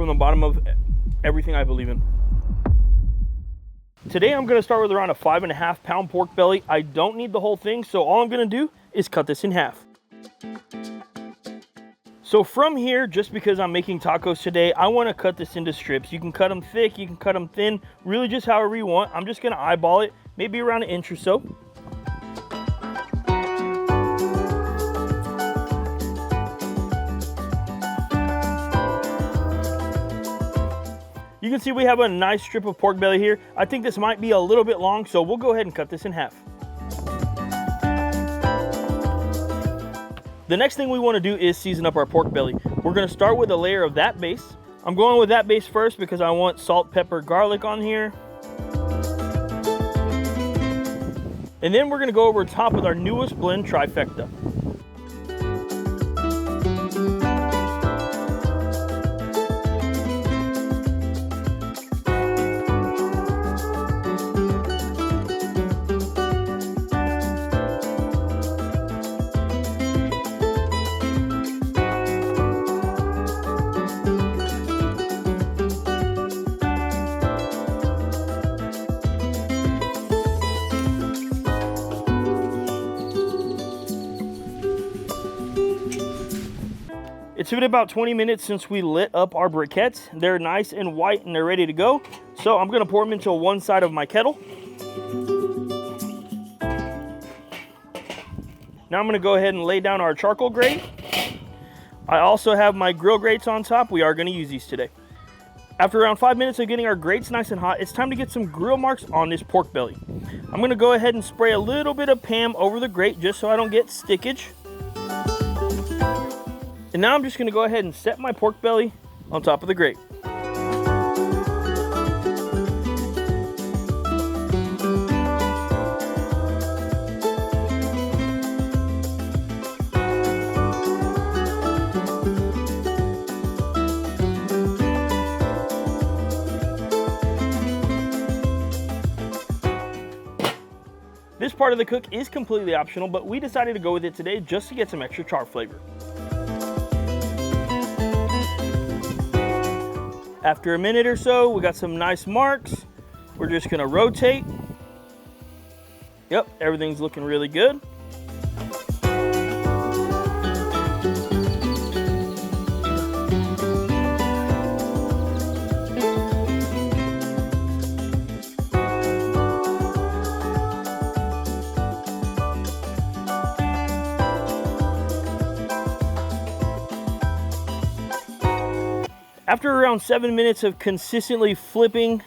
from the bottom of everything I believe in. Today I'm going to start with around a 5.5 pound pork belly. I don't need the whole thing, so all I'm going to do is cut this in half. So from here, just because I'm making tacos today, I want to cut this into strips. You can cut them thick, you can cut them thin, really just however you want. I'm just going to eyeball it, maybe around 1 inch or so. You can see we have a nice strip of pork belly here. I think this might be a little bit long, so we'll go ahead and cut this in half. The next thing we want to do is season up our pork belly. We're going to start with a layer of that base. I'm going with that base first because I want salt, pepper, garlic on here. And then we're going to go over top with our newest blend, Trifecta. It's been about 20 minutes since we lit up our briquettes. They're nice and white and they're ready to go. So I'm gonna pour them into one side of my kettle. Now I'm gonna go ahead and lay down our charcoal grate. I also have my grill grates on top. We are gonna use these today. After around 5 minutes of getting our grates nice and hot, it's time to get some grill marks on this pork belly. I'm gonna go ahead and spray a little bit of Pam over the grate just so I don't get stickage. And now I'm just going to go ahead and set my pork belly on top of the grate. This part of the cook is completely optional, but we decided to go with it today just to get some extra char flavor. After a minute or so, we got some nice marks. We're just gonna rotate. Yep, everything's looking really good. After around 7 minutes of consistently flipping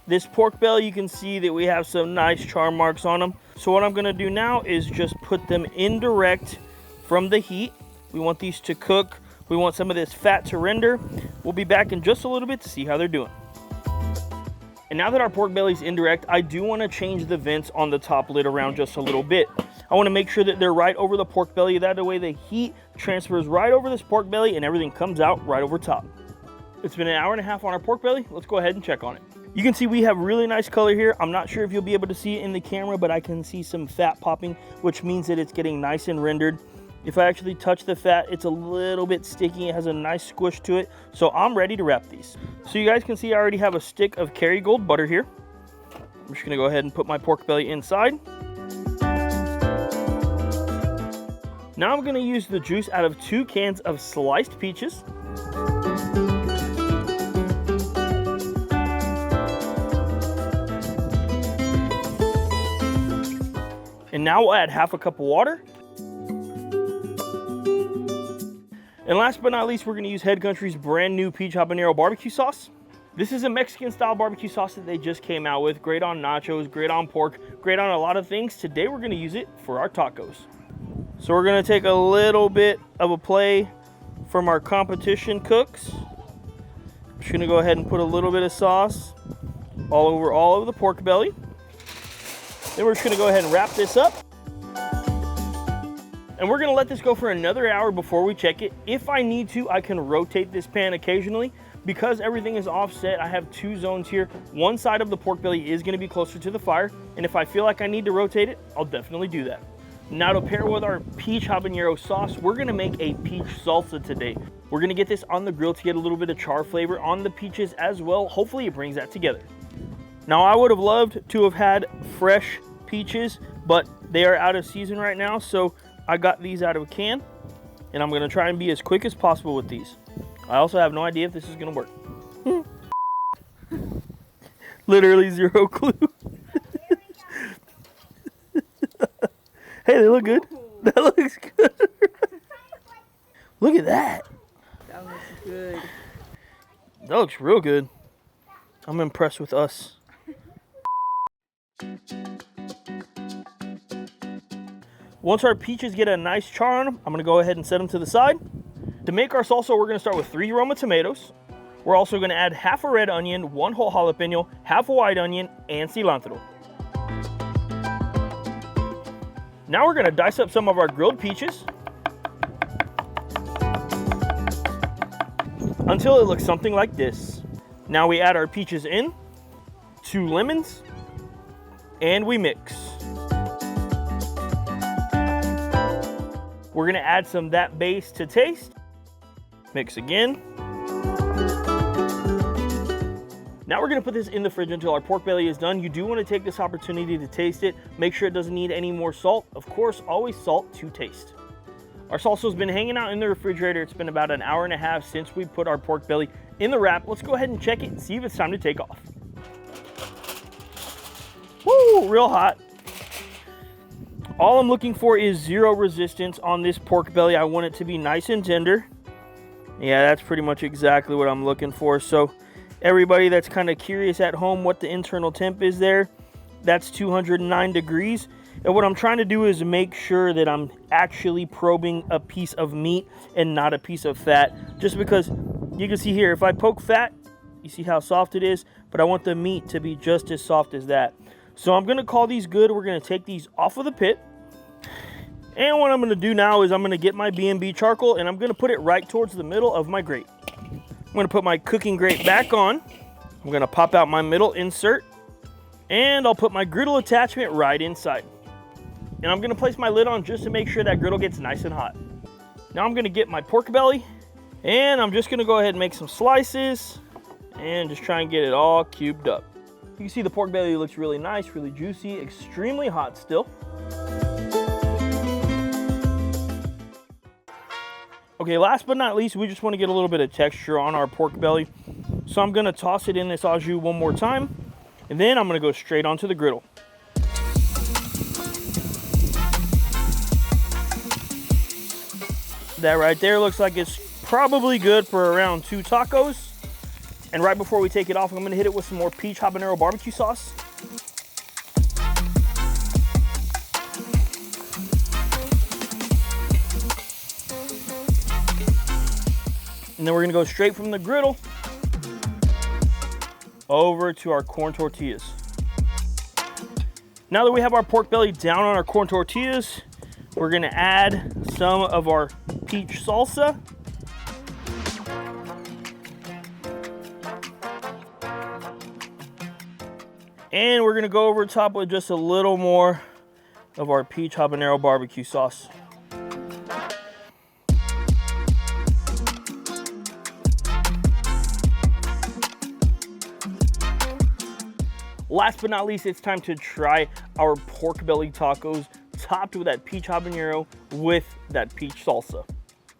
this pork belly, you can see that we have some nice char marks on them. So what I'm gonna do now is just put them indirect from the heat. We want these to cook. We want some of this fat to render. We'll be back in just a little bit to see how they're doing. And now that our pork belly's indirect, I do wanna change the vents on the top lid around just a little bit. I wanna make sure that they're right over the pork belly. That way the heat transfers right over this pork belly and everything comes out right over top. It's been 1.5 hours on our pork belly. Let's go ahead and check on it. You can see we have really nice color here. I'm not sure if you'll be able to see it in the camera, but I can see some fat popping, which means that it's getting nice and rendered. If I actually touch the fat, it's a little bit sticky. It has a nice squish to it. So I'm ready to wrap these. So you guys can see I already have a stick of Kerrygold butter here. I'm just gonna go ahead and put my pork belly inside. Now I'm gonna use the juice out of 2 cans of sliced peaches. And now we'll add 1/2 cup of water. And last but not least, we're gonna use Head Country's brand new peach habanero barbecue sauce. This is a Mexican style barbecue sauce that they just came out with. Great on nachos, great on pork, great on a lot of things. Today we're gonna use it for our tacos. So we're gonna take a little bit of a play from our competition cooks. I'm just gonna go ahead and put a little bit of sauce all over the pork belly. Then we're just gonna go ahead and wrap this up. And we're gonna let this go for another hour before we check it. If I need to, I can rotate this pan occasionally. Because everything is offset, I have 2 zones here. One side of the pork belly is gonna be closer to the fire, and if I feel like I need to rotate it, I'll definitely do that. Now to pair with our peach habanero sauce, we're gonna make a peach salsa today. We're gonna get this on the grill to get a little bit of char flavor on the peaches as well. Hopefully it brings that together. Now I would have loved to have had fresh peaches, but they are out of season right now, so I got these out of a can, and I'm gonna try and be as quick as possible with these. I also have no idea if this is gonna work. Literally zero clue. Hey, they look good. That looks good. Look at that. That looks good. That looks real good. I'm impressed with us. Once our peaches get a nice char on them, I'm gonna go ahead and set them to the side. To make our salsa, we're gonna start with 3 Roma tomatoes. We're also gonna add half a red onion, 1 whole jalapeno, half a white onion, and cilantro. Now we're gonna dice up some of our grilled peaches until it looks something like this. Now we add our peaches in, 2 lemons, and we mix. We're gonna add some that base to taste. Mix again. Now we're gonna put this in the fridge until our pork belly is done. You do wanna take this opportunity to taste it. Make sure it doesn't need any more salt. Of course, always salt to taste. Our salsa's been hanging out in the refrigerator. It's been about an hour and a half since we put our pork belly in the wrap. Let's go ahead and check it and see if it's time to take off. Woo, real hot. All I'm looking for is 0 resistance on this pork belly. I want it to be nice and tender. Yeah, that's pretty much exactly what I'm looking for. So everybody that's kind of curious at home what the internal temp is there, that's 209 degrees. And what I'm trying to do is make sure that I'm actually probing a piece of meat and not a piece of fat. Just because you can see here, if I poke fat, you see how soft it is, but I want the meat to be just as soft as that. So I'm gonna call these good. We're gonna take these off of the pit. And what I'm gonna do now is I'm gonna get my B&B charcoal and I'm gonna put it right towards the middle of my grate. I'm gonna put my cooking grate back on. I'm gonna pop out my middle insert and I'll put my griddle attachment right inside. And I'm gonna place my lid on just to make sure that griddle gets nice and hot. Now I'm gonna get my pork belly and I'm just gonna go ahead and make some slices and just try and get it all cubed up. You can see the pork belly looks really nice, really juicy, extremely hot still. Okay, last but not least, we just want to get a little bit of texture on our pork belly. So I'm going to toss it in this au jus one more time, and then I'm going to go straight onto the griddle. That right there looks like it's probably good for around 2 tacos. And right before we take it off, I'm going to hit it with some more peach habanero barbecue sauce. And then we're gonna go straight from the griddle over to our corn tortillas. Now that we have our pork belly down on our corn tortillas, we're gonna add some of our peach salsa. And we're gonna go over top with just a little more of our peach habanero barbecue sauce. Last but not least, it's time to try our pork belly tacos topped with that peach habanero with that peach salsa.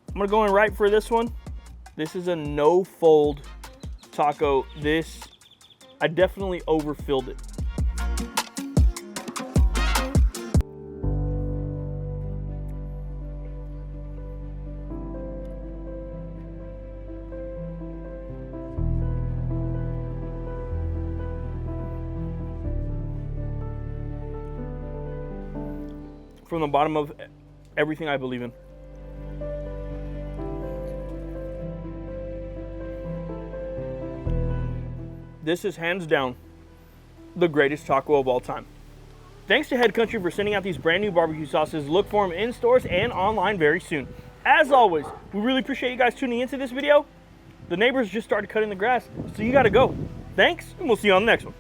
I'm gonna go in right for this one. This is a no fold taco. I definitely overfilled it. From the bottom of everything I believe in. This is hands down the greatest taco of all time. Thanks to Head Country for sending out these brand new barbecue sauces. Look for them in stores and online very soon. As always, we really appreciate you guys tuning into this video. The neighbors just started cutting the grass, so you gotta go. Thanks, and we'll see you on the next one.